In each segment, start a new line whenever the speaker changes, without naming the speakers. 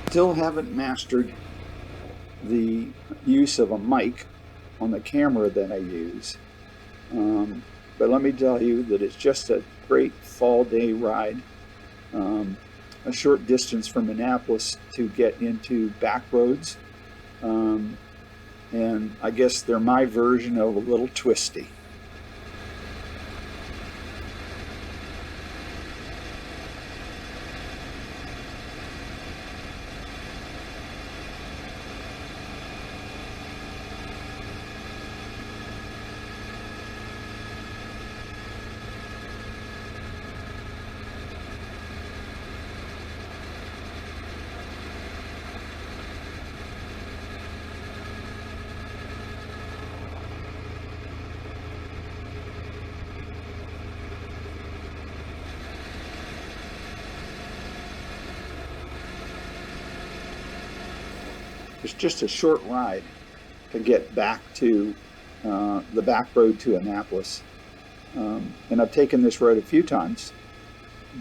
Still haven't mastered the use of a mic on the camera that I use. But let me tell you that it's just a great fall day ride. A short distance from Annapolis to get into back roads. And I guess they're my version of a little twisty. It's just a short ride to get back to the back road to Annapolis. And I've taken this road a few times,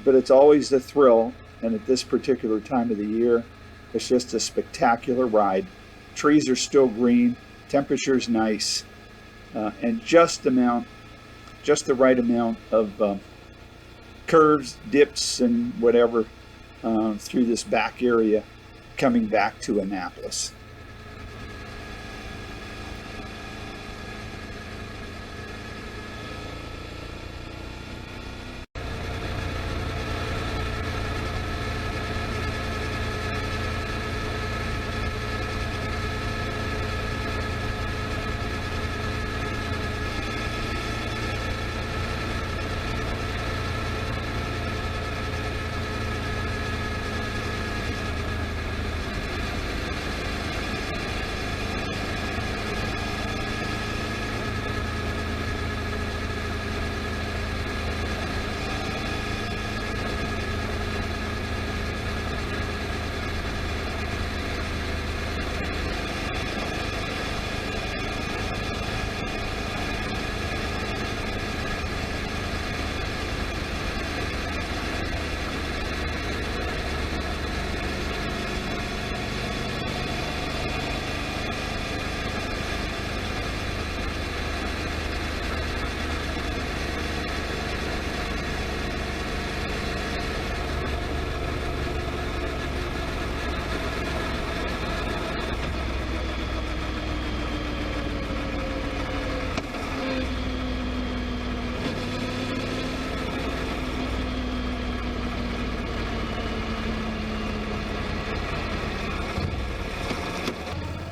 but it's always a thrill. And at this particular time of the year, it's just a spectacular ride. Trees are still green, temperature's nice, and just the right amount of curves, dips, and whatever through this back area coming back to Annapolis.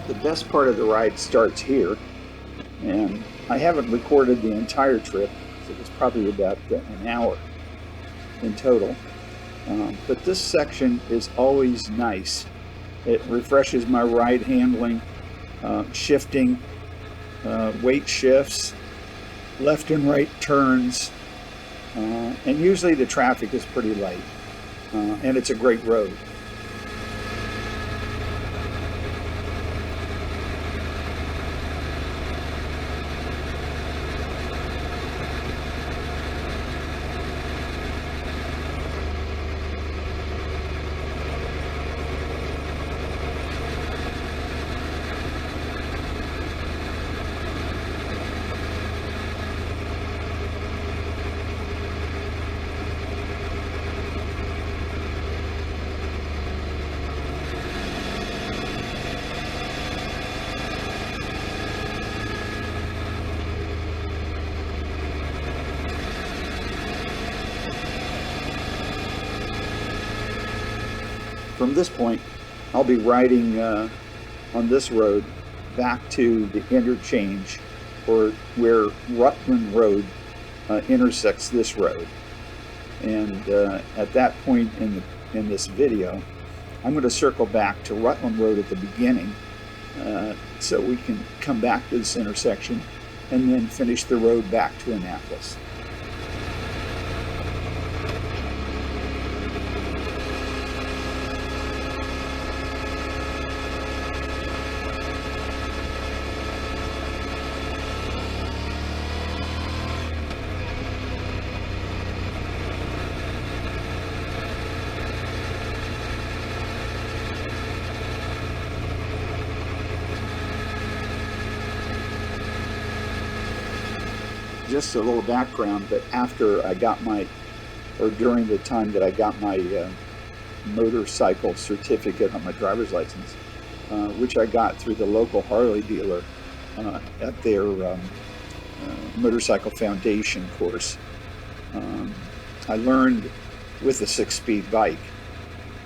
The best part of the ride starts here, and I haven't recorded the entire trip, so it was probably about an hour in total. But this section is always nice. It refreshes my ride handling, shifting, weight shifts, left and right turns, and usually the traffic is pretty light, and it's a great road. From this point, I'll be riding on this road back to the interchange, or where Rutland Rd intersects this road. And at that point in this video, I'm going to circle back to Rutland Rd at the beginning, so we can come back to this intersection and then finish the road back to Annapolis. just a little background, but after I got during the time that I got my motorcycle certificate on my driver's license, which I got through the local Harley dealer at their motorcycle foundation course, I learned with a 6-speed bike.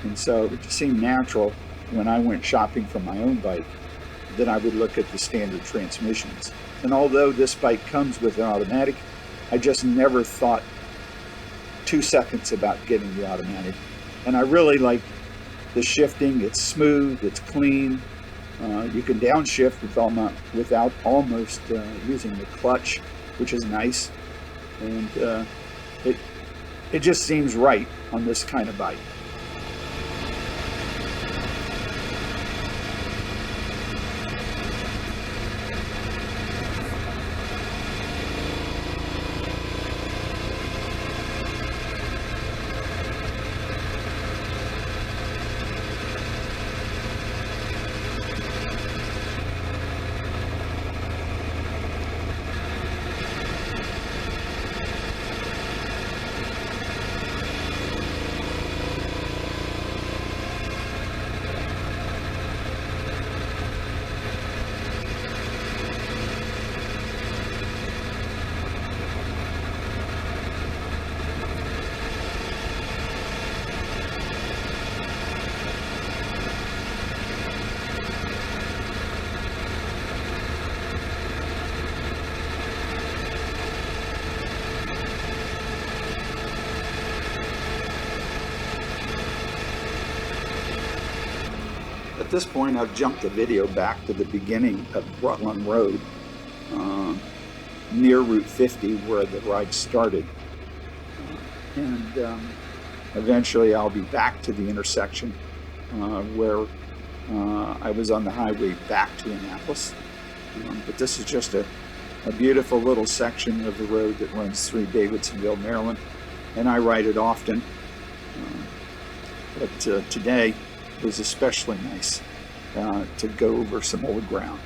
And so it just seemed natural when I went shopping for my own bike that I would look at the standard transmissions. And although this bike comes with an automatic, I just never thought 2 seconds about getting the automatic. And I really like the shifting. It's smooth, it's clean. You can downshift without almost using the clutch, which is nice. And it just seems right on this kind of bike. At this point, I've jumped the video back to the beginning of Rutland Road, near Route 50, where the ride started. And eventually I'll be back to the intersection where I was on the highway back to Annapolis. But this is just a beautiful little section of the road that runs through Davidsonville, Maryland, and I ride it often. But today was especially nice to go over some old ground.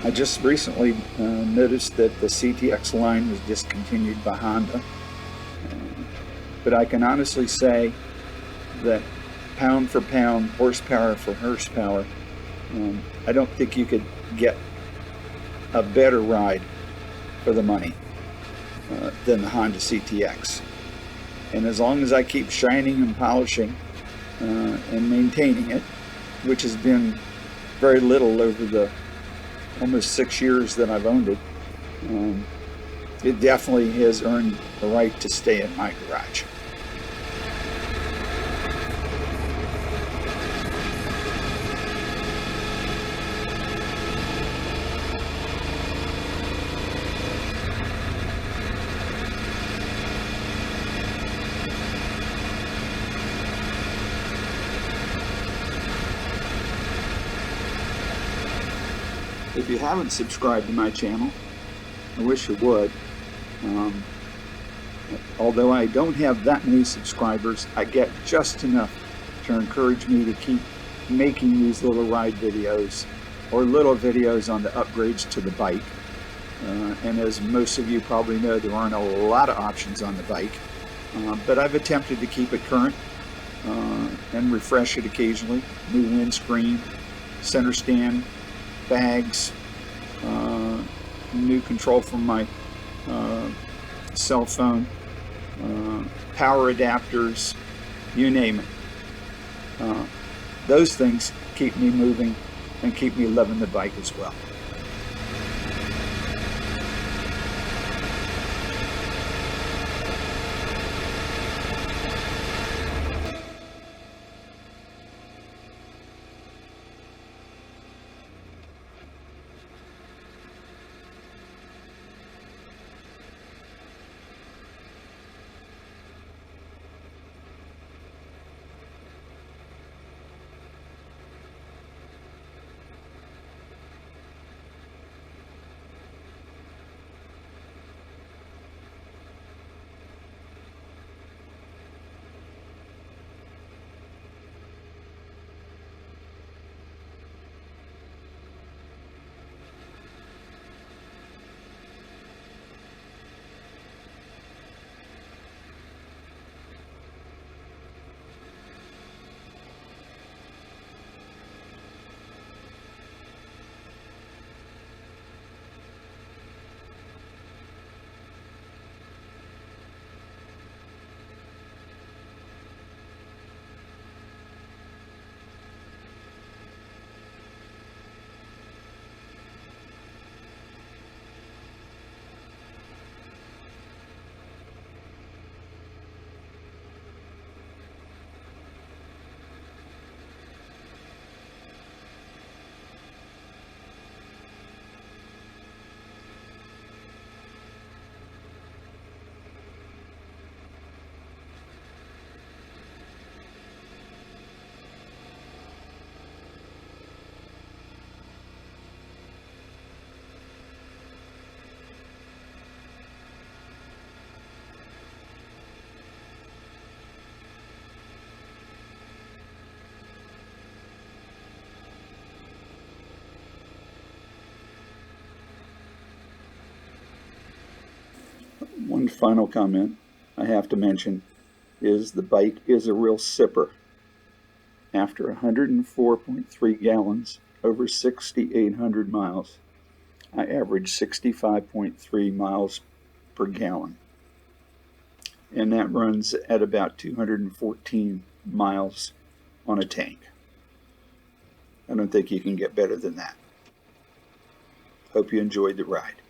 I just recently noticed that the CTX line was discontinued by Honda, but I can honestly say that pound for pound, horsepower for horsepower, I don't think you could get a better ride for the money than the Honda CTX. And as long as I keep shining and polishing and maintaining it, which has been very little over the almost 6 years that I've owned it, it definitely has earned the right to stay in my garage. If you haven't subscribed to my channel, I wish you would. Although I don't have that many subscribers, I get just enough to encourage me to keep making these little ride videos or little videos on the upgrades to the bike. And as most of you probably know, there aren't a lot of options on the bike, but I've attempted to keep it current and refresh it occasionally. New windscreen, center stand, bags, new control from my cell phone, power adapters, you name it. Those things keep me moving and keep me loving the bike as well. One final comment I have to mention is the bike is a real sipper. After 104.3 gallons over 6,800 miles, I average 65.3 miles per gallon. And that runs at about 214 miles on a tank. I don't think you can get better than that. Hope you enjoyed the ride.